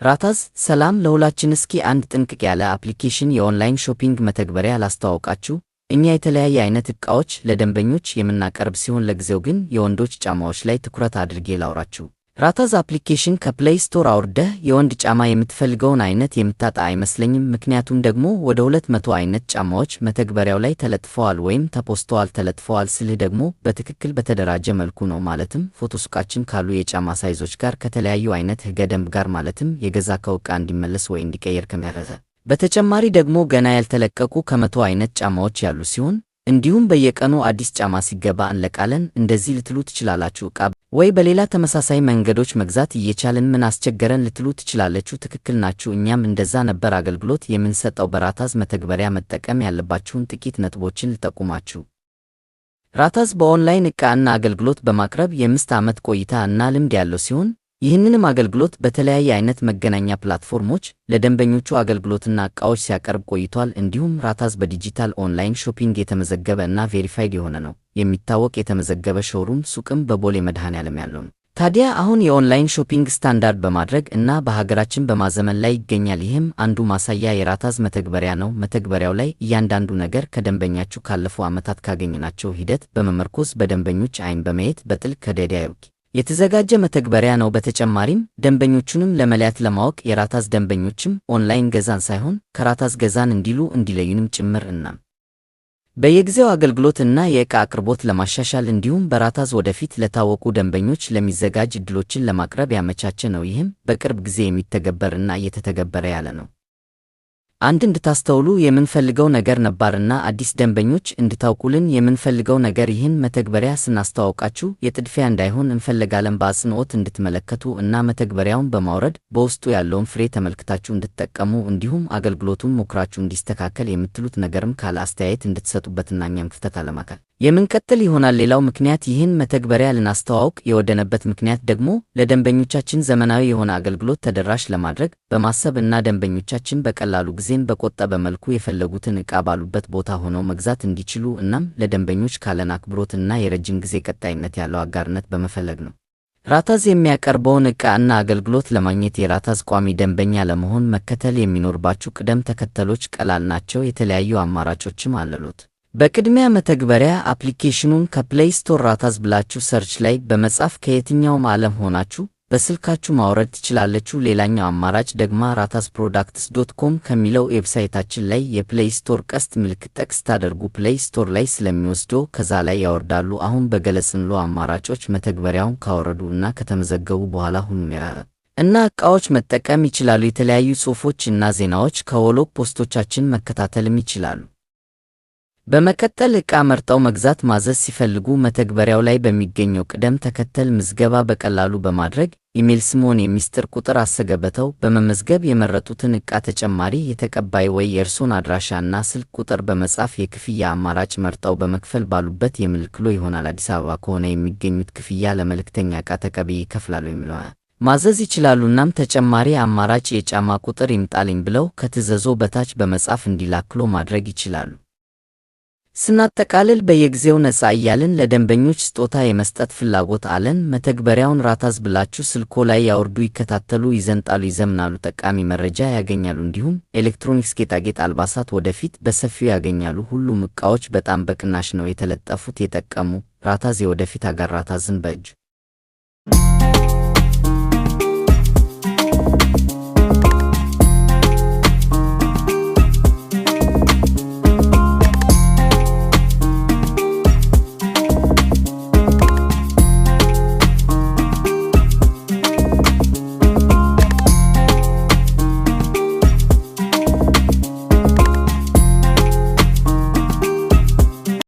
ራታዝ ሰላም ለሁላችን። እስኪ አንድ ጥንቅቅ ያለ አፕሊኬሽን የኦንላይን ሾፒንግ መተግበሪያ ላስተዋውቃችሁ። እኛ የተለያየ አይነት ዕቃዎች ለደንበኞች የምናቀርብ ሲሆን ለጊዜው ግን የወንዶች ጫማዎች ላይ ትኩረት አድርጌ ላውራችሁ። ራታዝ አፕሊኬሽን ከፕሌይ ስቶር አውርደህ የወንድ ጫማ የምትፈልገውን አይነት የምታጣ አይመስለኝም። ምክንያቱም ደግሞ ወደ 200 አይነት ጫማዎች መተግበሪያው ላይ ተለጥፈዋል ወይም ተፖስተዋል። ተለጥፈዋል ስልህ ደግሞ በትክክል በተደራጀ መልኩ ነው። ማለትም ፎቶሱቃችን ካሉ የጫማ ሳይዞች ጋር ከተለያዩ አይነት ሕገ ደንብ ጋር ማለትም የገዛከው ዕቃ እንዲመለስ ወይ እንዲቀየር ከሚያደርግ በተጨማሪ ደግሞ ገና ያልተለቀቁ ከ100 አይነት ጫማዎች ያሉ ሲሆን እንዲሁም በየቀኑ አዲስ ጫማ ሲገባ እንለቃለን። እንደዚህ ልትሉ ትችላላችሁ፣ ዕቃ ወይ በሌላ ተመሳሳይ መንገዶች መግዛት እየቻልን ምን አስቸገረን ልትሉ ትችላላችሁ። ትክክል ናችሁ። እኛም እንደዛ ነበር አገልግሎት የምንሰጠው። በራታዝ መተግበሪያ መጠቀም ያለባችሁን ጥቂት ነጥቦችን ልጠቁማችሁ። ራታዝ በኦንላይን ዕቃ እና አገልግሎት በማቅረብ የ5 ዓመት ቆይታ እና ልምድ ያለው ሲሆን ይህንንም አገልግሎት በተለያየ አይነት መገናኛ ፕላትፎርሞች ለደንበኞቹ አገልግሎትና ዕቃዎች ሲያቀርብ ቆይቷል። እንዲሁም ራታዝ በዲጂታል ኦንላይን ሾፒንግ የተመዘገበ እና ቬሪፋይድ የሆነ ነው። የሚታወቅ የተመዘገበ ሾሩም ሱቅም በቦሌ መድኃኔዓለም ያለው ነው። ታዲያ አሁን የኦንላይን ሾፒንግ ስታንዳርድ በማድረግ እና በሀገራችን በማዘመን ላይ ይገኛል። ይህም አንዱ ማሳያ የራታዝ መተግበሪያ ነው። መተግበሪያው ላይ እያንዳንዱ ነገር ከደንበኛችሁ ካለፉ ዓመታት ካገኘናቸው ሂደት በመመርኮዝ በደንበኞች አይን በማየት በጥልቅ ከደዳዩክ የተዘጋጀ መተግበሪያ ነው። በተጨማሪም ደንበኞቹንም ለመለያት ለማወቅ የራታዝ ደንበኞችም ኦንላይን ገዛን ሳይሆን ከራታዝ ገዛን እንዲሉ እንዲለዩንም ጭምር እና በየጊዜው አገልግሎት እና የዕቃ አቅርቦት ለማሻሻል እንዲሁም በራታዝ ወደፊት ለታወቁ ደንበኞች ለሚዘጋጅ ዕድሎችን ለማቅረብ ያመቻቸ ነው። ይህም በቅርብ ጊዜ የሚተገበር እና እየተተገበረ ያለ ነው። አንድ እንድታስተውሉ የምንፈልገው ነገር ነባርና አዲስ ደንበኞች እንድታውቁልን የምንፈልገው ነገር ይህን መተግበሪያ ስናስተዋውቃችሁ የጥድፊያ እንዳይሆን እንፈልጋለን። በአጽንኦት እንድትመለከቱ እና መተግበሪያውን በማውረድ በውስጡ ያለውን ፍሬ ተመልክታችሁ እንድትጠቀሙ እንዲሁም አገልግሎቱን ሞክራችሁ እንዲስተካከል የምትሉት ነገርም ካለ አስተያየት እንድትሰጡበትና እኛም ክፍተት አለማካል የምንቀጥል ይሆናል። ሌላው ምክንያት ይህን መተግበሪያ ልናስተዋውቅ የወደነበት ምክንያት ደግሞ ለደንበኞቻችን ዘመናዊ የሆነ አገልግሎት ተደራሽ ለማድረግ በማሰብ እና ደንበኞቻችን በቀላሉ ጊዜን በቆጠበ መልኩ የፈለጉትን ዕቃ ባሉበት ቦታ ሆነው መግዛት እንዲችሉ እናም ለደንበኞች ካለን አክብሮትና የረጅም ጊዜ ቀጣይነት ያለው አጋርነት በመፈለግ ነው። ራታዝ የሚያቀርበውን ዕቃ እና አገልግሎት ለማግኘት የራታዝ ቋሚ ደንበኛ ለመሆን መከተል የሚኖርባችሁ ቅደም ተከተሎች ቀላል ናቸው። የተለያዩ አማራጮችም አሉት። በቅድሚያ መተግበሪያ አፕሊኬሽኑን ከፕሌይ ስቶር ራታዝ ብላችሁ ሰርች ላይ በመጻፍ ከየትኛውም ዓለም ሆናችሁ በስልካችሁ ማውረድ ትችላላችሁ። ሌላኛው አማራጭ ደግሞ ratazproducts.com ከሚለው ዌብሳይታችን ላይ የፕሌይ ስቶር ቀስት ምልክት ጠቅስ ታደርጉ ፕሌይ ስቶር ላይ ስለሚወስደው ከዛ ላይ ያወርዳሉ። አሁን በገለጽንሎ አማራጮች መተግበሪያውን ካወረዱ እና ከተመዘገቡ በኋላ ሁሉም እና ዕቃዎች መጠቀም ይችላሉ። የተለያዩ ጽሑፎች እና ዜናዎች ከብሎግ ፖስቶቻችን መከታተልም ይችላሉ። በመቀጠል ዕቃ መርጠው መግዛት ማዘዝ ሲፈልጉ መተግበሪያው ላይ በሚገኘው ቅደም ተከተል ምዝገባ በቀላሉ በማድረግ ኢሜል፣ ስምዎን፣ የሚስጥር ቁጥር አስገብተው በመመዝገብ የመረጡትን ዕቃ ተጨማሪ የተቀባይ ወይ የእርሶን አድራሻ እና ስልክ ቁጥር በመጻፍ የክፍያ አማራጭ መርጠው በመክፈል ባሉበት የምልክሎ ይሆናል። አዲስ አበባ ከሆነ የሚገኙት ክፍያ ለመልእክተኛ ዕቃ ተቀባይ ይከፍላሉ የሚለው ማዘዝ ይችላሉ። እናም ተጨማሪ አማራጭ የጫማ ቁጥር ይምጣልኝ ብለው ከትዕዛዞ በታች በመጻፍ እንዲላክሎ ማድረግ ይችላሉ። ስናጠቃልል በየጊዜው ነፃ እያልን ለደንበኞች ስጦታ የመስጠት ፍላጎት አለን። መተግበሪያውን ራታዝ ብላችሁ ስልኮ ላይ ያወርዱ፣ ይከታተሉ፣ ይዘንጣሉ፣ ይዘምናሉ፣ ጠቃሚ መረጃ ያገኛሉ። እንዲሁም ኤሌክትሮኒክስ፣ ጌጣጌጥ፣ አልባሳት ወደፊት በሰፊው ያገኛሉ። ሁሉም ዕቃዎች በጣም በቅናሽ ነው የተለጠፉት። የጠቀሙ ራታዝ የወደፊት አጋር ራታዝን በእጅ